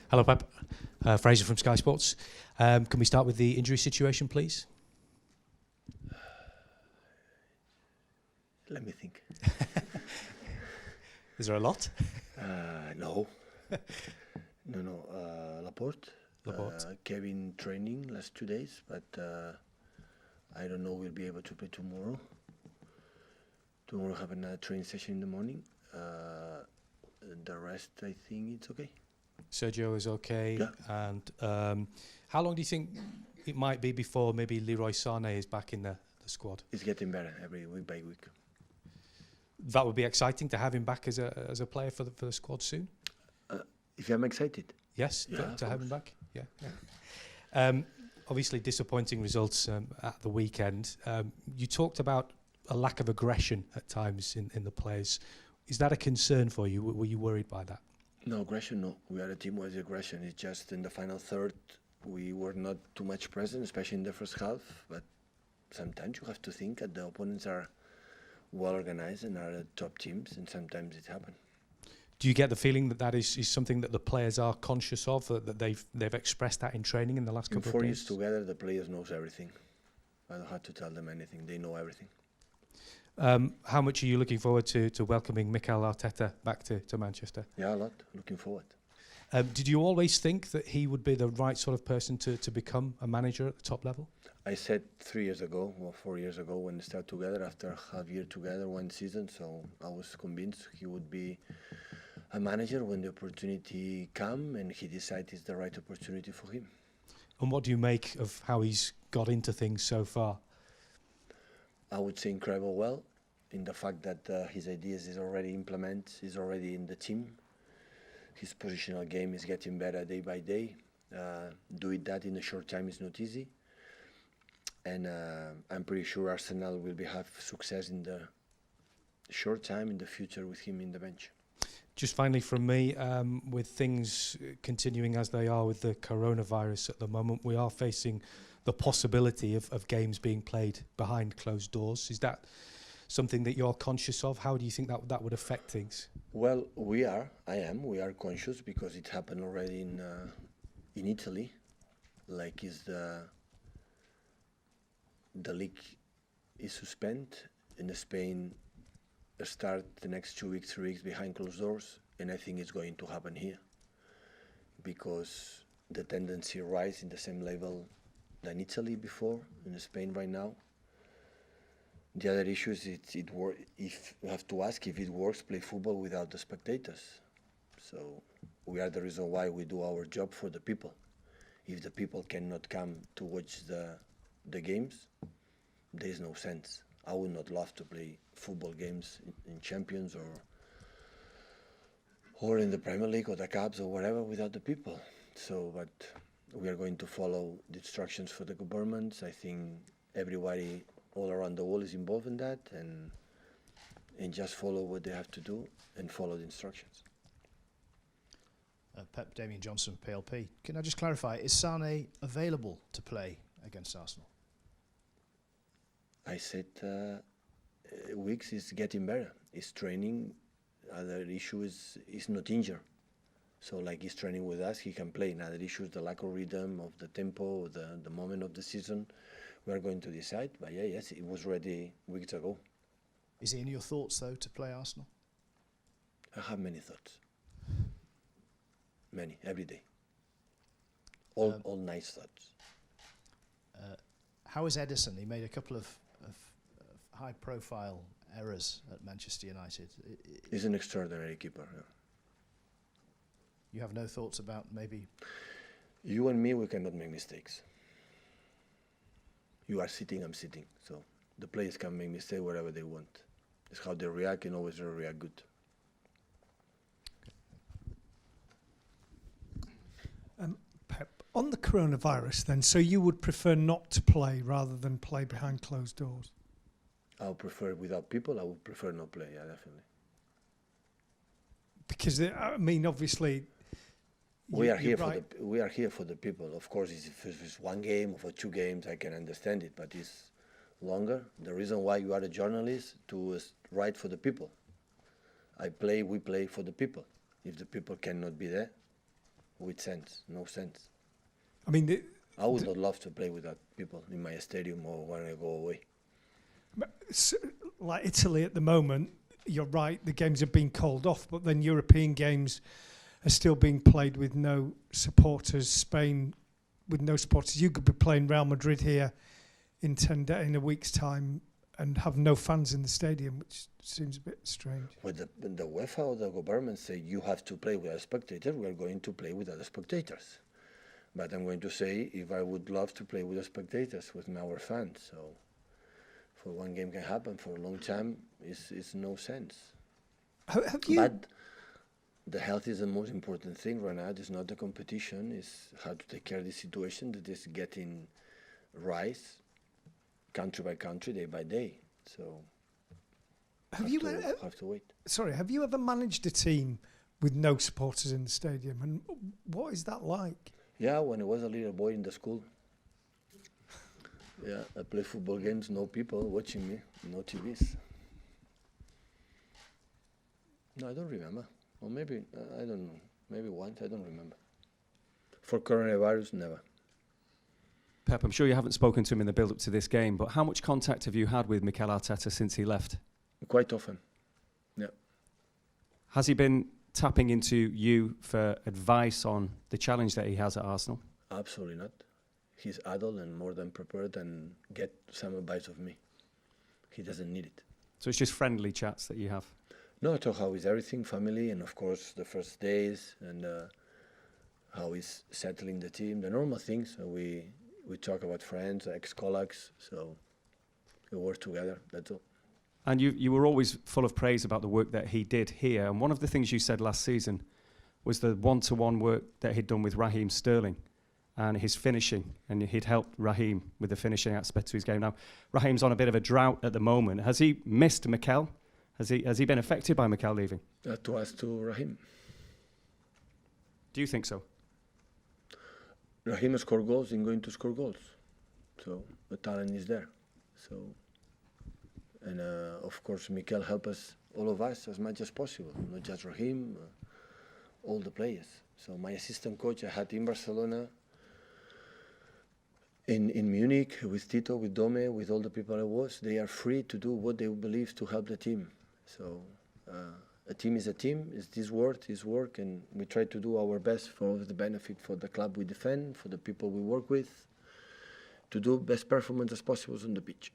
Hello, Pep. Fraser from Sky Sports. Can we start with the injury situation, please? Let me think. Is there a lot? No. No. Laporte. Kevin training last 2 days, but I don't know we'll be able to play tomorrow. Tomorrow have another training session in the morning. The rest, I think it's okay. Sergio is okay. Yeah. And how long do you think it might be before maybe Leroy Sané is back in the squad? It's getting better every week by week. That would be exciting to have him back as a player for the squad soon. If I'm excited. Yes, Yeah, to have him back. Yeah. Obviously, disappointing results at the weekend. You talked about a lack of aggression at times in the players. Is that a concern for you? Were you worried by that? No aggression, no. We are a team with aggression. It's just in the final third we were not too much present, especially in the first half. But sometimes you have to think that the opponents are well organized and are top teams, and sometimes it happens. Do you get the feeling that is something that the players are conscious of, that they've expressed that in training in the last couple of days? 4 years together, the players knows everything. I don't have to tell them anything. They know everything. How much are you looking forward to welcoming Mikel Arteta back to Manchester? Yeah, a lot. Looking forward. Did you always think that he would be the right sort of person to become a manager at the top level? I said 3 years ago, or 4 years ago, when we started together, after half year together, one season, so I was convinced he would be a manager when the opportunity came, and he decided it's the right opportunity for him. And what do you make of how he's got into things so far? I would say incredible well, in the fact that his ideas is already implemented, is already in the team. His positional game is getting better day by day. Doing that in a short time is not easy. And I'm pretty sure Arsenal will have success in the short time in the future with him in the bench. Just finally from me, with things continuing as they are with the coronavirus at the moment, we are facing the possibility of games being played behind closed doors. Is that something that you're conscious of? How do you think that would affect things? Well, we are conscious because it happened already in Italy. Like is the league is suspended in Spain. Start the next 2 weeks, 3 weeks behind closed doors, and I think it's going to happen here because the tendency rise in the same level than Italy before, in Spain right now. The other issue is if you have to ask if it works, play football without the spectators. So we are the reason why we do our job for the people. If the people cannot come to watch the games, there is no sense. I would not love to play football games in Champions or in the Premier League or the Cups or whatever without the people. So, but we are going to follow the instructions for the governments. I think everybody all around the world is involved in that, and just follow what they have to do and follow the instructions. Pep, Damien Johnson, PLP. Can I just clarify, is Sané available to play against Arsenal? I said Weeks is getting better. He's training. Other issue is he's not injured. So like he's training with us, he can play. Another issue is the lack of rhythm, of the tempo, the moment of the season. We are going to decide. But yes, it was ready weeks ago. Is he in your thoughts, though, to play Arsenal? I have many thoughts. Many, every day. All nice thoughts. How is Edison? He made a couple of high-profile errors at Manchester United. He's an extraordinary keeper. Yeah. You have no thoughts about maybe... You and me, we cannot make mistakes. You are sitting, I'm sitting. So the players can make mistakes wherever they want. It's how they react and always react good. Pep, on the coronavirus then, so you would prefer not to play rather than play behind closed doors? I would prefer without people. I would prefer not play. Yeah, definitely. Because I mean, obviously, we are here for the people. Of course, if it's one game or for 2 games, I can understand it. But it's longer. The reason why you are a journalist to write for the people. We play for the people. If the people cannot be there, with sense, no sense. I mean, I would not love to play without people in my stadium or when I go away. like Italy at the moment, you're right, the games have been called off, but then European games are still being played with no supporters. Spain with no supporters. You could be playing Real Madrid here in in a week's time and have no fans in the stadium, which seems a bit strange. When the UEFA or the government say you have to play without spectators, we are going to play without spectators. But I'm going to say if I would love to play with the spectators, with our fans. So for one game can happen, for a long time, it's no sense. Have you? But the health is the most important thing right now. It's not the competition. It's how to take care of the situation that is getting rise country by country, day by day. So have to wait. Sorry, have you ever managed a team with no supporters in the stadium? And what is that like? Yeah, when I was a little boy in the school. Yeah, I play football games, no people watching me, no TVs. No, I don't remember. Or maybe, I don't know, maybe once, I don't remember. For coronavirus, never. Pep, I'm sure you haven't spoken to him in the build-up to this game, but how much contact have you had with Mikel Arteta since he left? Quite often, yeah. Has he been tapping into you for advice on the challenge that he has at Arsenal? Absolutely not. He's adult and more than prepared and get some advice of me. He doesn't need it. So it's just friendly chats that you have? No, I talk how is everything, family, and of course the first days, and how is settling the team, the normal things. So we talk about friends, ex-colleagues, so we work together, that's all. And you were always full of praise about the work that he did here. And one of the things you said last season was the one-to-one work that he'd done with Raheem Sterling and his finishing. And he'd helped Raheem with the finishing aspect to his game. Now, Raheem's on a bit of a drought at the moment. Has he missed Mikel? Has he been affected by Mikel leaving? To ask to Raheem. Do you think so? Raheem scored goals, he's going to score goals. So the talent is there. So. And of course, Mikel helped us, all of us, as much as possible. Not just Raheem, all the players. So my assistant coach I had in Barcelona, in Munich, with Tito, with Dome, with all the people I was, they are free to do what they believe to help the team. So a team is a team, it's this work, and we try to do our best for the benefit for the club we defend, for the people we work with, to do best performance as possible on the pitch.